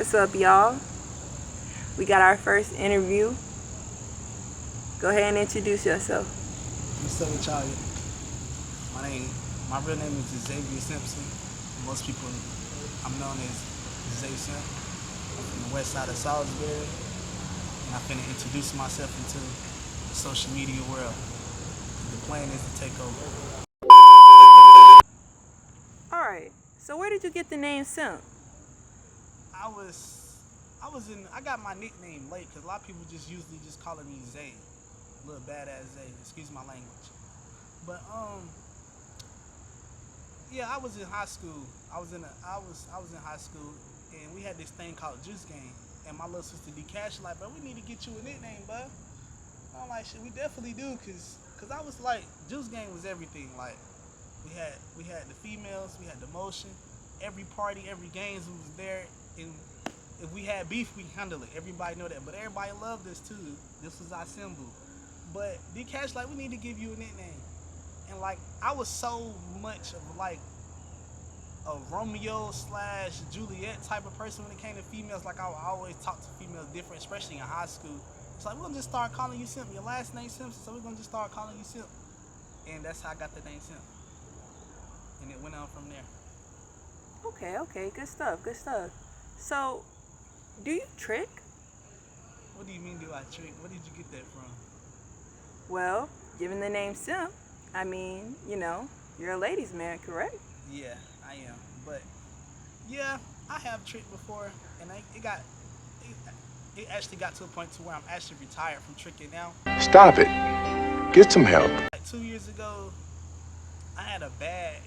What's up, y'all? We got our first interview. Go ahead and introduce yourself. What's up with y'all? My real name is Xavier Simpson. Most people, I'm known as Zay Simp. I'm from the west side of Salisbury, and I'm finna introduce myself into the social media world. The plan is to take over. Alright, so where did you get the name Simp? I got my nickname late because a lot of people usually calling me Zay, little badass Zay. Excuse my language. But yeah, I was in high school. I was in high school, and we had this thing called Juice Game. And my little sister D Cash like, bro, we need to get you a nickname, bud. I'm like, shit, we definitely do, cause I was like, Juice Game was everything. Like, we had the females, we had the motion. Every party, every games was there, and if we had beef, we handle it. Everybody know that, but everybody loved us too. This was our symbol. But D Cash like, we need to give you a nickname. And like, I was so much of like a Romeo / Juliet type of person when it came to females. Like, I would always talk to females different, especially in high school. It's like, we're gonna just start calling you Simp. Your last name Simpson, so we're gonna just start calling you Simp. And that's how I got the name Simp. And it went on from there. Okay, good stuff. So, do you trick? What do you mean, do I trick? Where did you get that from? Well, given the name Simp, I mean, you're a ladies' man, correct? Yeah, I am. But yeah, I have tricked before, and it actually got to a point to where I'm actually retired from tricking now. Stop it. Get some help. Like 2 years ago,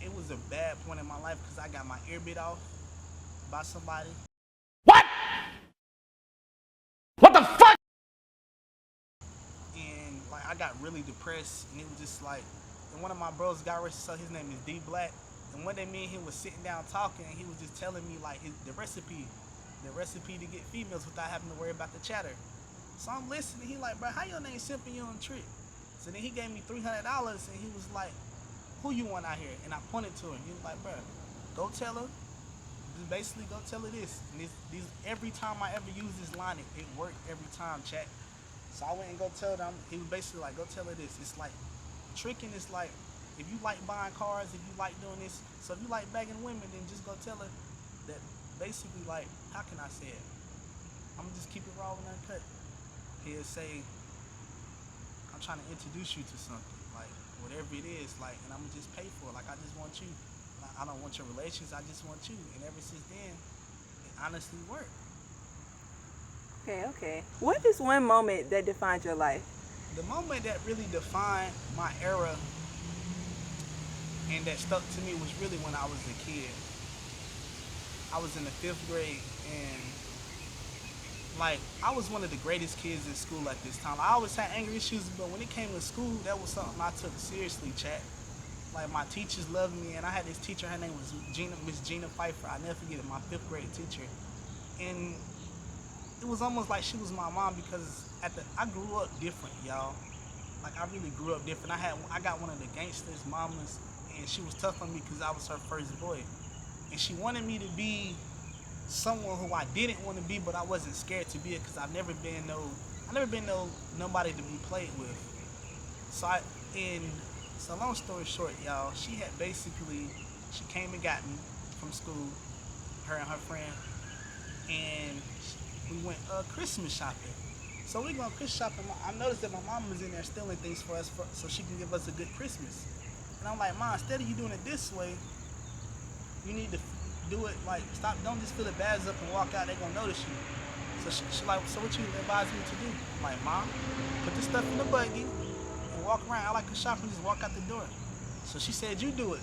it was a bad point in my life because I got my ear bit off by somebody. What? What the fuck? And like, I got really depressed, and it was just like, and one of my bros got arrested, so his name is D Black. And one day me and him was sitting down talking, and he was just telling me like the recipe to get females without having to worry about the chatter. So I'm listening. He like, bro, how your name Simp and you on trick? So then he gave me $300, and he was like, who you want out here? And I pointed to him. He was like, bro, go tell her. Just basically go tell her this. And these every time I ever use this line, it worked every time, chat. So I went and go tell them. He was basically like, go tell her this. It's like, tricking is like, if you like buying cars, if you like doing this, so if you like begging women, then just go tell her that basically, like, how can I say it? I'm gonna just keep it raw and uncut. He'll say, I'm trying to introduce you to something, like whatever it is, like, and I'm gonna just pay for it. Like, I just want you. I don't want your relations, I just want you. And ever since then, it honestly worked. Okay. What is one moment that defined your life? The moment that really defined my era and that stuck to me was really when I was a kid. I was in the 5th grade, and like, I was one of the greatest kids in school at this time. I always had anger issues, but when it came to school, that was something I took seriously, chat. Like, my teachers loved me, and I had this teacher, her name was Miss Gina Pfeiffer. I never forget it, my 5th grade teacher. And it was almost like she was my mom, because I grew up different, y'all. Like, I really grew up different. I got one of the gangsters' mamas, and she was tough on me because I was her first boy. And she wanted me to be someone who I didn't want to be, but I wasn't scared to be it, because I've never been nobody to be played with. So long story short, y'all, she came and got me from school, her and her friend, and we went Christmas shopping. So we going Christmas shopping. I noticed that my mom was in there stealing things for us so she can give us a good Christmas. And I'm like, Mom, instead of you doing it this way, you need to do it like, don't just fill the bags up and walk out, they're gonna notice you. So she like, so what you advise me to do? I'm like, Mom, put this stuff in the buggy and walk around. I like to shop and just walk out the door. So she said, you do it.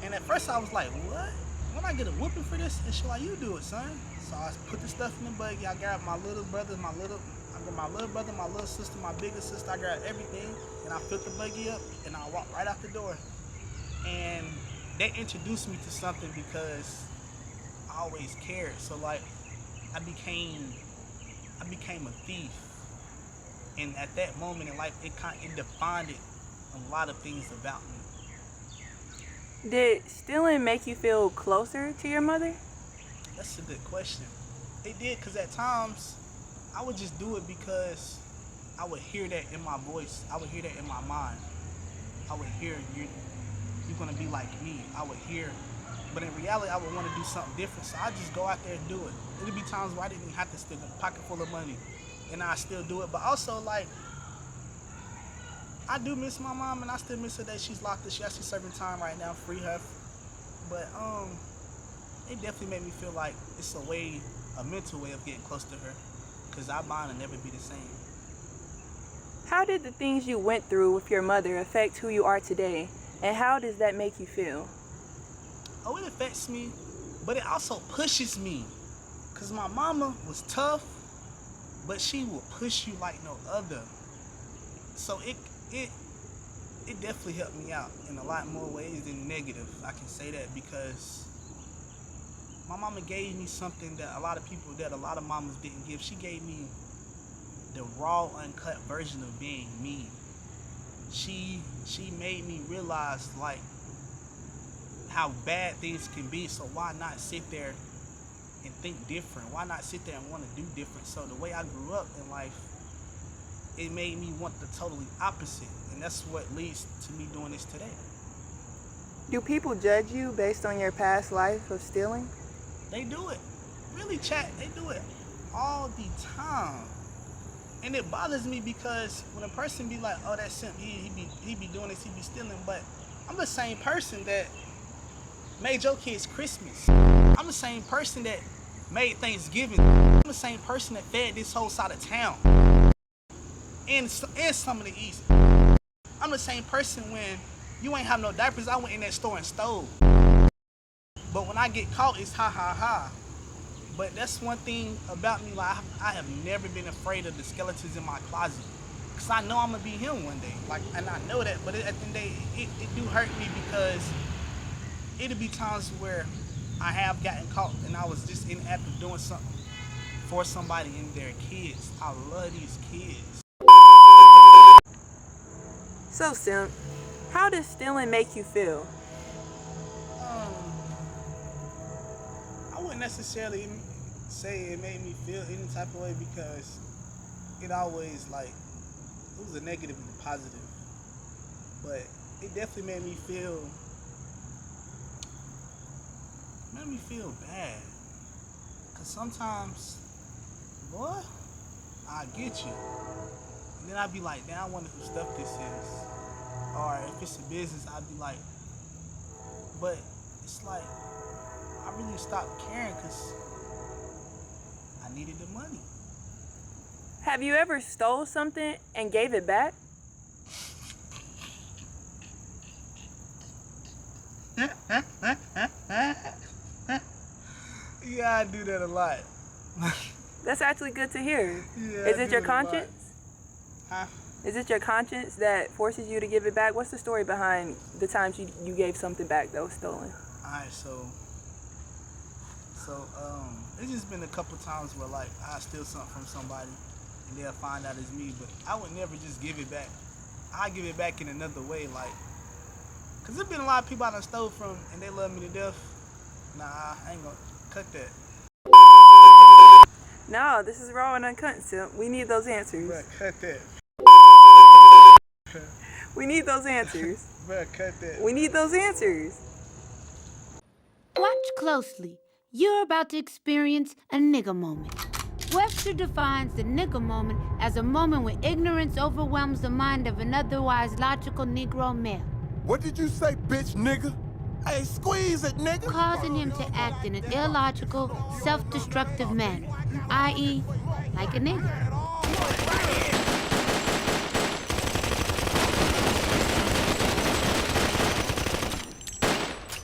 And at first I was like, what? When I get a whooping for this? And she like, you do it, son. So I put the stuff in the buggy. I grabbed my little brother, my little sister, my bigger sister. I grabbed everything, and I filled the buggy up, and I walked right out the door. And they introduced me to something because I always cared. So like, I became a thief. And at that moment in life, it defined a lot of things about me. Did stealing make you feel closer to your mother? That's a good question. It did, because at times I would just do it because I would hear that in my voice. I would hear that in my mind. I would hear you're gonna be like me. I would hear, but in reality, I would want to do something different. So I just go out there and do it. It'd be times where I didn't even have to stick a pocket full of money, and I still do it. But also, like, I do miss my mom, and I still miss her that she's locked up. She actually serving time right now. Free her. But it definitely made me feel like it's a mental way of getting close to her, because our bond will never be the same. How did the things you went through with your mother affect who you are today? And how does that make you feel? Oh, it affects me, but it also pushes me. Because my mama was tough, but she will push you like no other. So it definitely helped me out in a lot more ways than negative. I can say that because my mama gave me something that a lot of mamas didn't give. She gave me the raw, uncut version of being me. She made me realize, like, how bad things can be. So why not sit there and think different? Why not sit there and want to do different? So the way I grew up in life, it made me want the totally opposite, and that's what leads to me doing this today. Do people judge you based on your past life of stealing? They do it. Really, chat, they do it all the time. And it bothers me because when a person be like, oh, that's simp, he be doing this, he be stealing, but I'm the same person that made your kids Christmas. I'm the same person that made Thanksgiving. I'm the same person that fed this whole side of town. And some of the East. I'm the same person when you ain't have no diapers, I went in that store and stole. But when I get caught, it's ha ha ha. But that's one thing about me, like, I have never been afraid of the skeletons in my closet. Because I know I'm going to be him one day. Like, and I know that, but at the end of the day, it do hurt me because it'll be times where I have gotten caught and I was just in the act of doing something for somebody and their kids. I love these kids. So, Simp, how does stealing make you feel? I wouldn't necessarily say it made me feel any type of way because it always, like, it was a negative and a positive. But it definitely made me feel bad. Because sometimes, boy, I get you. And then I'd be like, damn, I wonder whose stuff this is. Or if it's a business, I'd be like, but it's like, I really stopped caring because I needed the money. Have you ever stole something and gave it back? Yeah, I do that a lot. That's actually good to hear. Yeah, Is it your conscience? Huh? Is it your conscience that forces you to give it back? What's the story behind the times you gave something back that was stolen? Alright, so it's just been a couple times where, like, I steal something from somebody and they'll find out it's me, but I would never just give it back. I give it back in another way, like, cause there's been a lot of people I done stole from and they love me to death. Nah, I ain't gonna cut that. No, this is raw and uncut, Simp. We need those answers. Bruh, cut that. We need those answers. Bruh, cut that. We need those answers. Watch closely. You're about to experience a nigga moment. Webster defines the nigga moment as a moment when ignorance overwhelms the mind of an otherwise logical Negro male. What did you say, bitch nigga? Hey, squeeze it, nigga! Causing him to act in an illogical, self-destructive manner, i.e., like a nigga.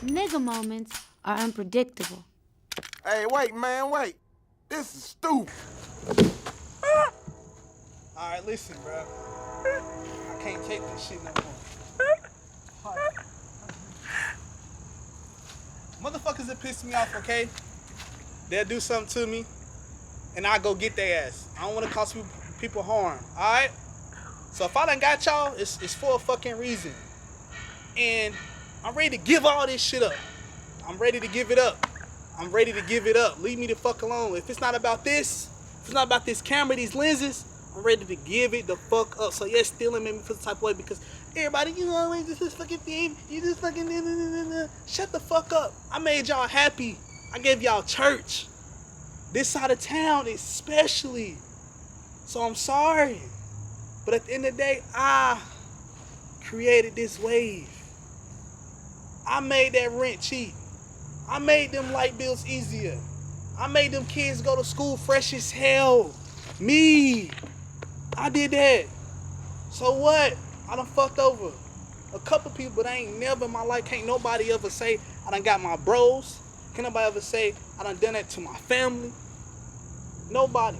Nigga moments are unpredictable. Hey, wait, man, wait. This is stupid. Alright, listen, bro. I can't take this shit no more. Motherfuckers that piss me off, okay? They'll do something to me, and I go get their ass. I don't want to cause people harm, alright? So if I done got y'all, it's for a fucking reason. And I'm ready to give all this shit up. I'm ready to give it up. I'm ready to give it up. Leave me the fuck alone. If it's not about this, if it's not about this camera, these lenses, I'm ready to give it the fuck up. So yes, stealing made me feel the type of way because everybody, you always this fucking thing. You just fucking shut the fuck up. I made y'all happy. I gave y'all church. This side of town especially. So I'm sorry. But at the end of the day, I created this wave. I made that rent cheap. I made them light bills easier. I made them kids go to school fresh as hell. Me. I did that. So what? I done fucked over a couple people, but I ain't never in my life, can't nobody ever say I done got my bros. Can't nobody ever say I done that to my family. Nobody.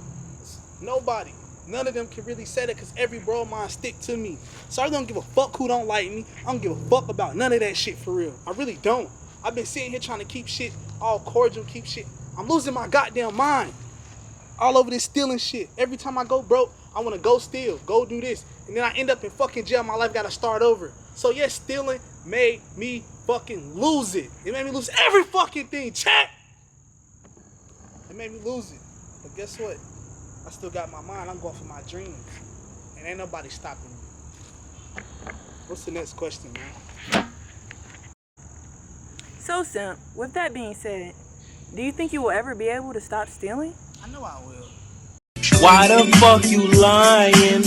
Nobody. None of them can really say that because every bro of mine stick to me. So I don't give a fuck who don't like me. I don't give a fuck about none of that shit for real. I really don't. I've been sitting here trying to keep shit all cordial, keep shit. I'm losing my goddamn mind. All over this stealing shit. Every time I go broke, I want to go steal, go do this. And then I end up in fucking jail. My life got to start over. So yes, stealing made me fucking lose it. It made me lose every fucking thing. Check. It made me lose it. But guess what? I still got my mind. I'm going for my dreams. And ain't nobody stopping me. What's the next question, man? So, Simp, with that being said, do you think you will ever be able to stop stealing? I know I will. Why the fuck you lying?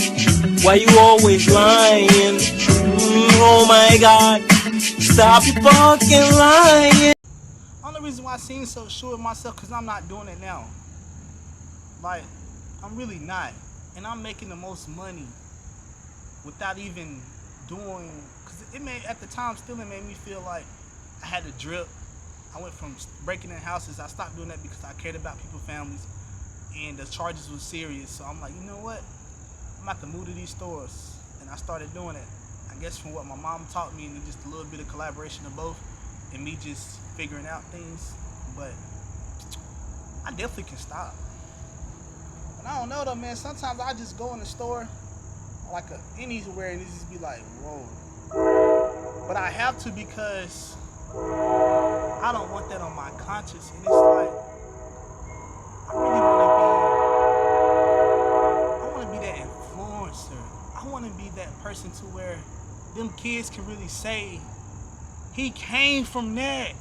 Why you always lying? Oh my god, stop you fucking lying. Only reason why I seem so sure of myself because I'm not doing it now. Like, I'm really not. And I'm making the most money without even doing, because it made, at the time, stealing made me feel like I had to drip. I went from breaking in houses. I stopped doing that because I cared about people's families and the charges were serious. So I'm like, you know what? I'm about to move to these stores. And I started doing it. I guess from what my mom taught me and just a little bit of collaboration of both and me just figuring out things. But I definitely can stop. And I don't know though, man. Sometimes I just go in the store, like anywhere, and it just be like, whoa. But I have to because I don't want that on my conscience. And it's like, I really want to be that influencer. I want to be that person to where them kids can really say, he came from that.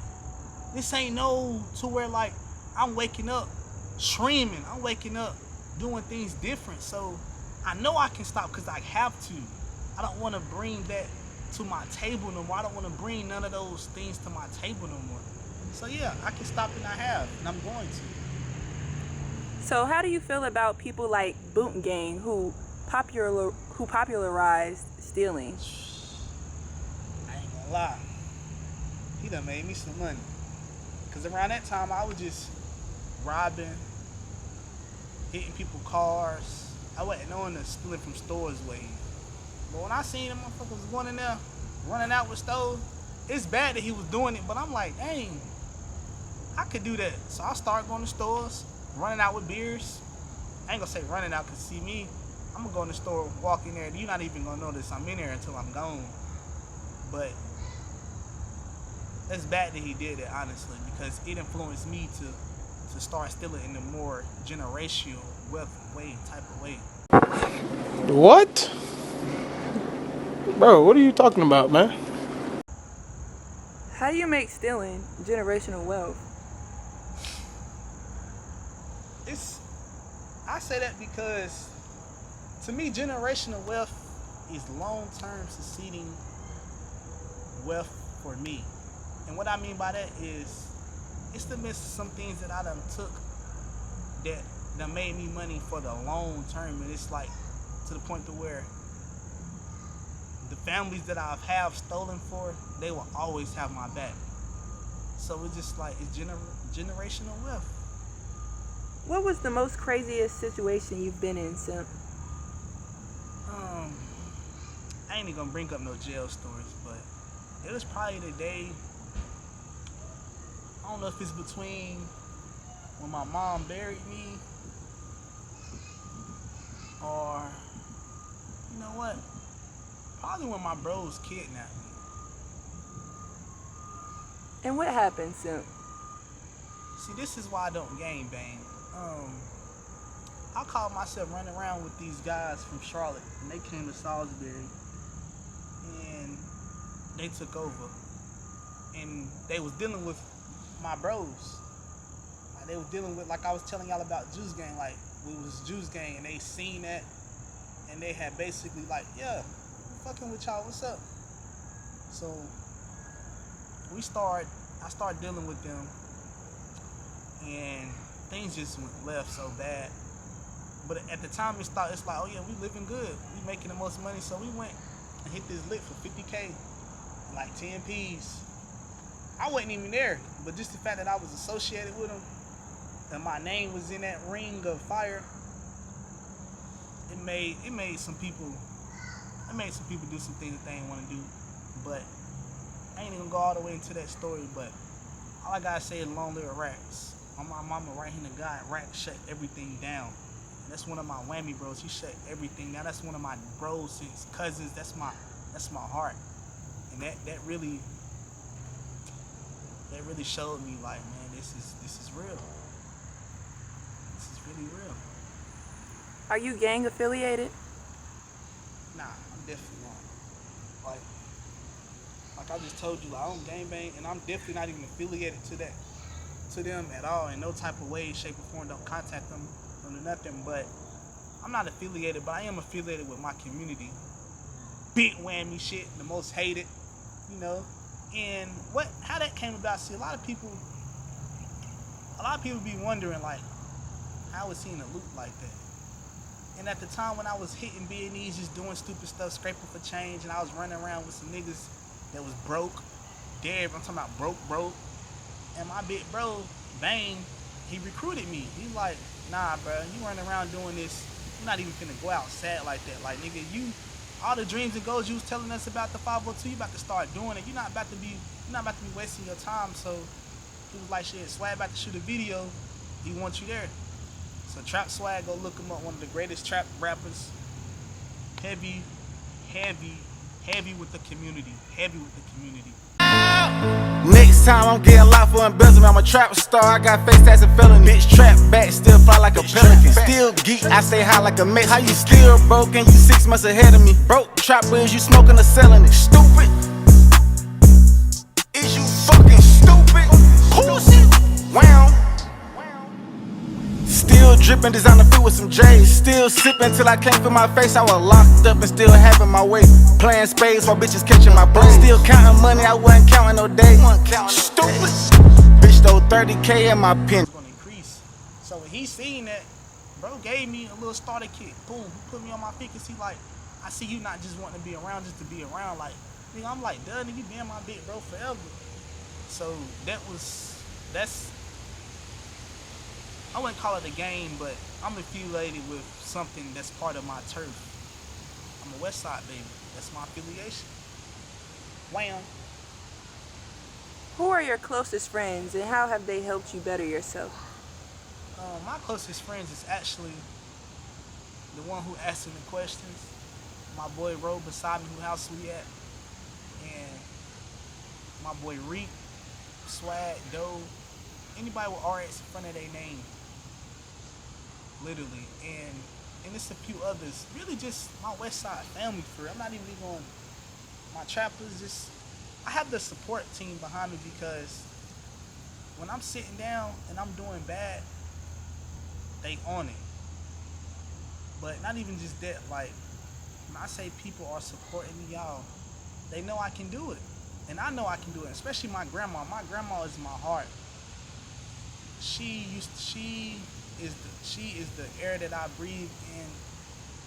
This ain't no to where like I'm waking up streaming. I'm waking up doing things different. So I know I can stop because I have to. I don't want to bring that to my table no more. I don't want to bring none of those things to my table no more. So yeah, I can stop and I have, and I'm going to. So how do you feel about people like Boot Gang who popularized stealing? I ain't gonna lie. He done made me some money. Cause around that time I was just robbing, hitting people's cars. I wasn't knowing the stealing from stores way. But when I seen them motherfuckers going in there, running out with stores, it's bad that he was doing it, but I'm like, dang, I could do that. So I started going to stores, running out with beers. I ain't gonna say running out, cause see me, I'm gonna go in the store, walk in there, you're not even gonna notice I'm in there until I'm gone. But it's bad that he did it, honestly, because it influenced me to start stealing in a more generational wealth way, type of way. What? Bro, what are you talking about, man? How do you make stealing generational wealth? I say that because to me generational wealth is long-term succeeding wealth for me. And what I mean by that is it's the midst of some things that I done took that made me money for the long term, and it's like to the point to where the families that I've have stolen for, they will always have my back. So it's just like it's generational wealth. What was the most craziest situation you've been in, Simp? I ain't even gonna bring up no jail stories, but it was probably the day, I don't know if it's between when my mom buried me or, you know what, probably when my bros kidnapped me. And what happened, Simp? See, this is why I don't gang bang. I call myself running around with these guys from Charlotte, and they came to Salisbury, and they took over, and they was dealing with my bros. Like, they was dealing with, like I was telling y'all about Juice Gang, like we was Juice Gang, and they seen that, and they had basically like, yeah, I'm fucking with y'all, what's up? So I started dealing with them, and things just went left so bad. But at the time it's like, oh yeah, we living good, we making the most money, so we went and hit this lick for 50K and like 10 P's. I wasn't even there, but just the fact that I was associated with them and my name was in that ring of fire, it made some people do some things that they didn't want to do. But I ain't even gonna go all the way into that story, but all I gotta say is long live Racks. My mama right here, the guy Rack shut everything down. And that's one of my whammy bros. He shut everything down. That's one of my bros, his cousins. That's my heart. And that really showed me like, man, this is real. This is really real. Are you gang affiliated? Nah, I'm definitely not. Like I just told you, like, I don't gangbang, and I'm definitely not even affiliated to them at all in no type of way, shape, or form. Don't contact them, don't do nothing. But I'm not affiliated, but I am affiliated with my community. Big whammy shit, the most hated, you know. And how that came about? See, a lot of people be wondering, like, how is he in a loop like that? And at the time when I was hitting B&Es, just doing stupid stuff, scraping for change, and I was running around with some niggas that was broke, dead. I'm talking about broke. And my big bro, Bane, he recruited me. He like, nah, bro, you running around doing this, you're not even finna go outside like that. Like, nigga, all the dreams and goals you was telling us about the 502, you about to start doing it. You're not about to be wasting your time. So he was like, shit, Swag about to shoot a video. He wants you there. So Trap Swag, go look him up. One of the greatest trap rappers. Heavy with the community. Next time I'm getting locked for embezzlement, I'm a trap star, I got face tats and felony. Bitch trap back, still fly like a pelican. Still geek, I stay high like a mix. How you still broke and you 6 months ahead of me? Broke trapper, is you smoking or selling it? Stupid. Is you fucking stupid? Pussy. Wow. Still dripping, designer fit with some J's. Still sipping till I can't feel my face. I was locked up and still having my way. Playing spades while bitches catching my brain. Still counting money, I wasn't counting no days. Stupid. Bitch stole 30K in my pen. It's gonna increase. So when he seen that, bro gave me a little starter kit. Boom, he put me on my feet because he like, I see you not just wanting to be around just to be around. Like, nigga, I'm like, duh, nigga, you been my big bro forever. So that's. I wouldn't call it a game, but I'm affiliated with something that's part of my turf. I'm a West Side baby. That's my affiliation. Wham. Who are your closest friends and how have they helped you better yourself? My closest friends is actually the one who asking the questions. My boy Ro beside me, who house we at. And my boy Reek, Swag, Doe. Anybody with RX in front of their name. Literally. And it's a few others. Really just my West Side family for real. I'm not even going, my trappers, just, I have the support team behind me because when I'm sitting down and I'm doing bad, they on it. But not even just that, like, when I say people are supporting me, y'all, they know I can do it. And I know I can do it, especially my grandma. My grandma is my heart. She is the air that I breathe in,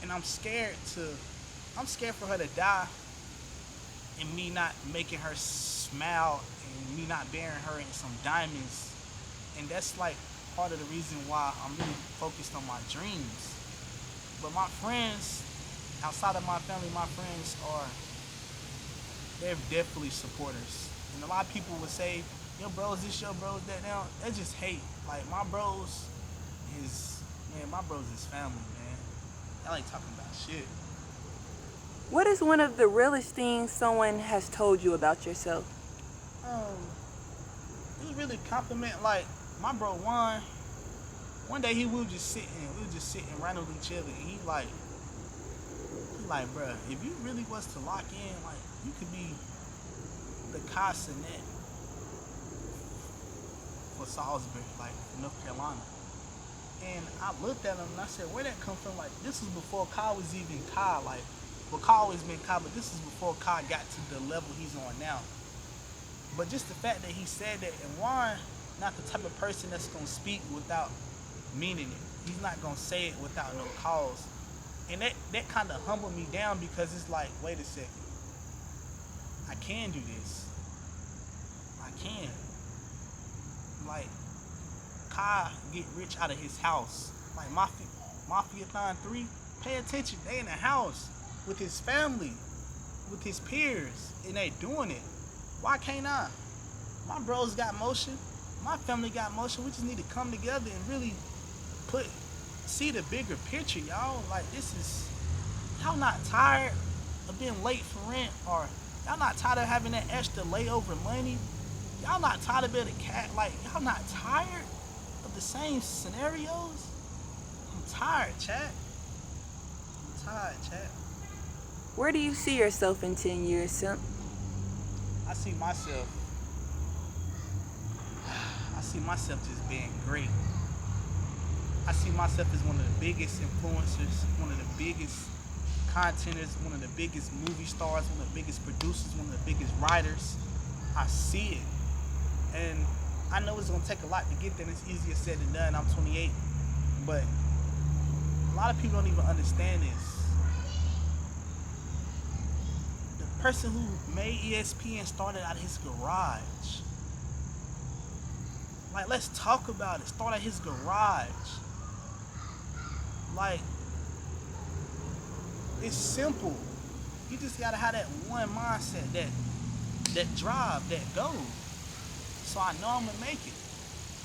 and I'm scared for her to die and me not making her smile and me not burying her in some diamonds. And that's like part of the reason why I'm really focused on my dreams. But my friends, outside of my family, they're definitely supporters. And a lot of people would say, your bros this, your bros that. Now, they just hate. Like, my bros is family, man. Y'all ain't talking about shit. What is one of the realest things someone has told you about yourself? It was really compliment, like, my bro one day we were just sitting randomly chilling, and he like, bruh, if you really was to lock in, like, you could be the Cassinet for Salisbury, like, North Carolina. And I looked at him and I said, where that come from? Like, this was before Kai was even Kai. Like, well, Kai always been Kai, but this is before Kai got to the level he's on now. But just the fact that he said that, and Juan, not the type of person that's gonna speak without meaning it. He's not gonna say it without no cause. And that kind of humbled me down, because it's like, wait a second, I can do this. I can. Like, Kai get rich out of his house. Like Mafia-thon 3, pay attention. They in the house with his family, with his peers, and they doing it. Why can't I? My bros got motion. My family got motion. We just need to come together and really see the bigger picture, y'all. Like, y'all not tired of being late for rent, or y'all not tired of having that extra layover money? Y'all not tired of being a cat? Like, y'all not tired of the same scenarios? I'm tired, chat. Where do you see yourself in 10 years, Simp? I see myself just being great. I see myself as one of the biggest influencers, one of the biggest contenters, one of the biggest movie stars, one of the biggest producers, one of the biggest writers. I see it. And I know it's gonna take a lot to get there, and it's easier said than done. I'm 28, but a lot of people don't even understand this. The person who made ESPN started out of his garage. Like, let's talk about it. Start at his garage. Like, it's simple. You just gotta have that one mindset, that drive, that goal. So I know I'm gonna make it.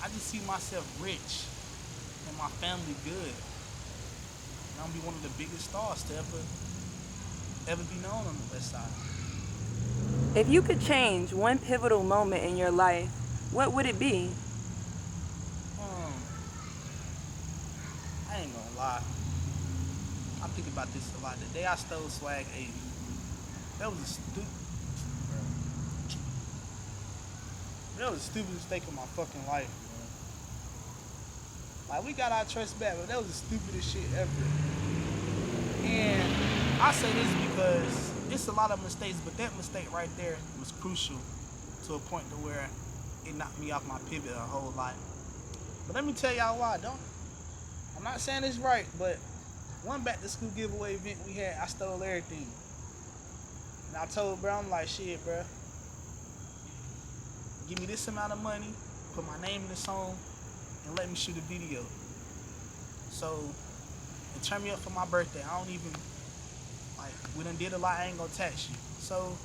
I just see myself rich and my family good. And I'm gonna be one of the biggest stars to ever be known on the West Side. If you could change one pivotal moment in your life, what would it be? I ain't gonna lie. I think about this a lot. The day I stole Swag 80, that was the stupidest mistake of my fucking life, man. Like, we got our trust back, but that was the stupidest shit ever. And I say this because it's a lot of mistakes, but that mistake right there was crucial to a point to where it knocked me off my pivot a whole lot. But let me tell y'all why. I'm not saying it's right, but one back to school giveaway event we had, I stole everything. And I told bro, I'm like, shit, bro, give me this amount of money, put my name in the song, and let me shoot a video. So, and turn me up for my birthday. I don't even, like, we done did a lot, I ain't gonna tax you. So,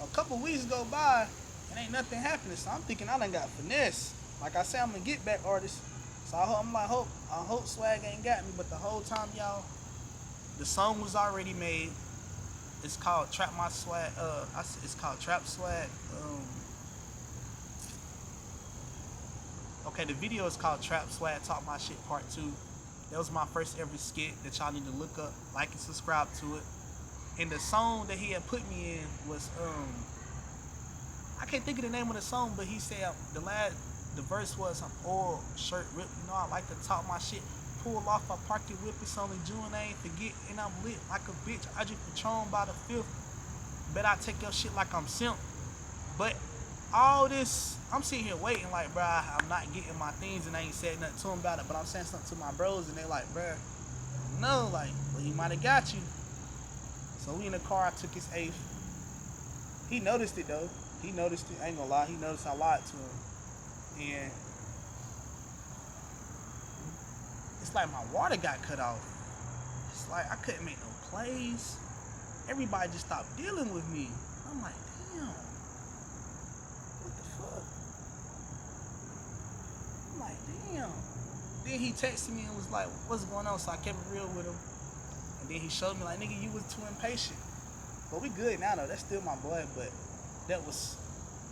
a couple weeks go by, and ain't nothing happening. So I'm thinking I done got finesse. Like I said, I'm gonna get back artists. So I hope Swag ain't got me. But the whole time, y'all, the song was already made. It's called Trap My Swag. It's called Trap Swag. Okay, the video is called Trap Swag Talk My Shit Part 2. That was my first ever skit that y'all need to look up, like and subscribe to it. And the song that he had put me in was I can't think of the name of the song, but he said the verse was, I'm oil, shirt ripped, you know, I like to talk my shit. Pull off, I park your whip, it's only June, I ain't forget, and I'm lit like a bitch. I drink Patron by the fifth. Bet I take your shit like I'm simp. But all this, I'm sitting here waiting like, bro, I'm not getting my things, and I ain't said nothing to them about it, but I'm saying something to my bros, and they like, bro, no, like, well, he might have got you. So we in the car, I took his eighth. He noticed it though. He noticed it, I ain't gonna lie, he noticed I lied to him. And it's like my water got cut off. It's like I couldn't make no plays. Everybody just stopped dealing with me. I'm like, damn, what the fuck? I'm like, damn. Then he texted me and was like, what's going on? So I kept it real with him. And then he showed me like, nigga, you was too impatient. But we good now though. That's still my boy, but that was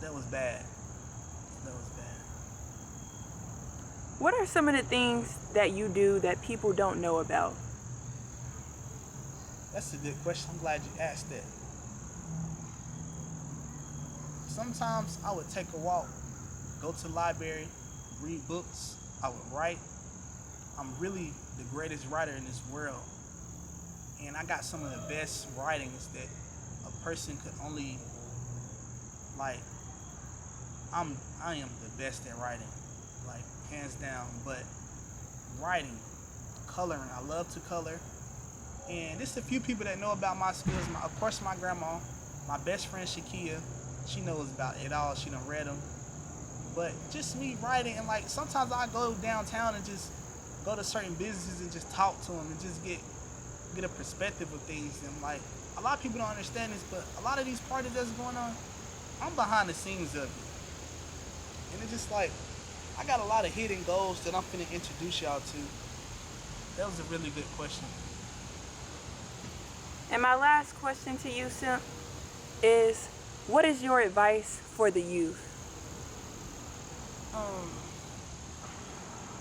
bad. That was bad. What are some of the things that you do that people don't know about? That's a good question. I'm glad you asked that. Sometimes I would take a walk, go to the library, read books. I would write. I'm really the greatest writer in this world. And I got some of the best writings that a person could only, like, I am the best at writing, like, hands down. But writing, coloring, I love to color. And there's a few people that know about my skills. Of course, my grandma, my best friend Shakia, she knows about it all. She done read them. But just me writing, and like sometimes I go downtown and just go to certain businesses and just talk to them and just get a perspective of things. And like a lot of people don't understand this, but a lot of these parties that's going on, I'm behind the scenes of it. And it's just like I got a lot of hidden goals that I'm finna introduce y'all to. That was a really good question. And my last question to you, Simp, is what is your advice for the youth?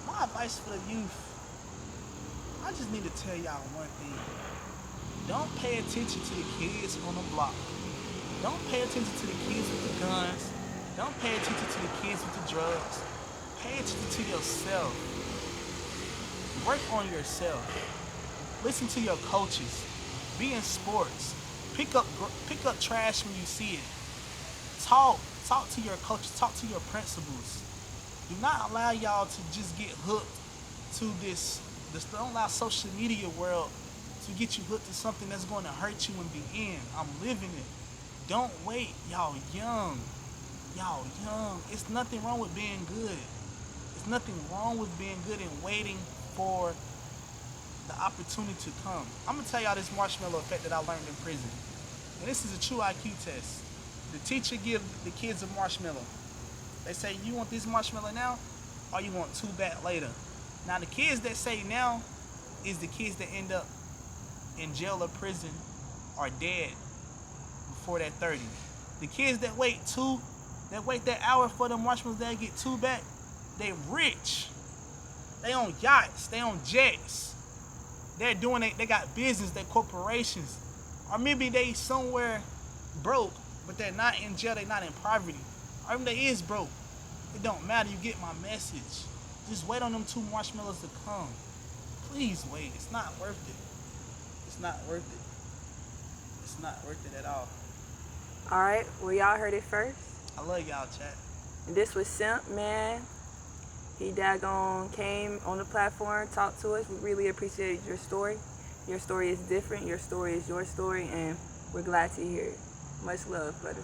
My advice for the youth, I just need to tell y'all one thing. Don't pay attention to the kids on the block. Don't pay attention to the kids with the guns. Don't pay attention to the kids with the drugs. Pay attention to yourself. Work on yourself. Listen to your coaches. Be in sports. Pick up trash when you see it. Talk to your coaches. Talk to your principals. Do not allow y'all to just get hooked to this. Don't allow social media world to get you hooked to something that's going to hurt you in the end. I'm living it. Don't wait. Y'all young. It's nothing wrong with being good. There's nothing wrong with being good and waiting for the opportunity to come. I'm going to tell y'all this marshmallow effect that I learned in prison. And this is a true IQ test. The teacher give the kids a marshmallow. They say, you want this marshmallow now, or you want 2 back later? Now, the kids that say now is the kids that end up in jail or prison or dead before they're 30. The kids that wait that hour for the marshmallows, they get 2 back, they rich. They on yachts, they on jets. They got business, they corporations. Or maybe they somewhere broke, but they're not in jail, they're not in poverty. Or even they is broke. It don't matter, you get my message. Just wait on them 2 marshmallows to come. Please wait, it's not worth it. It's not worth it. It's not worth it at all. All right, well, y'all heard it first. I love y'all, chat. And this was Simp, man. He daggone came on the platform, talked to us. We really appreciate your story. Your story is different. Your story is your story, and we're glad to hear it. Much love, brother.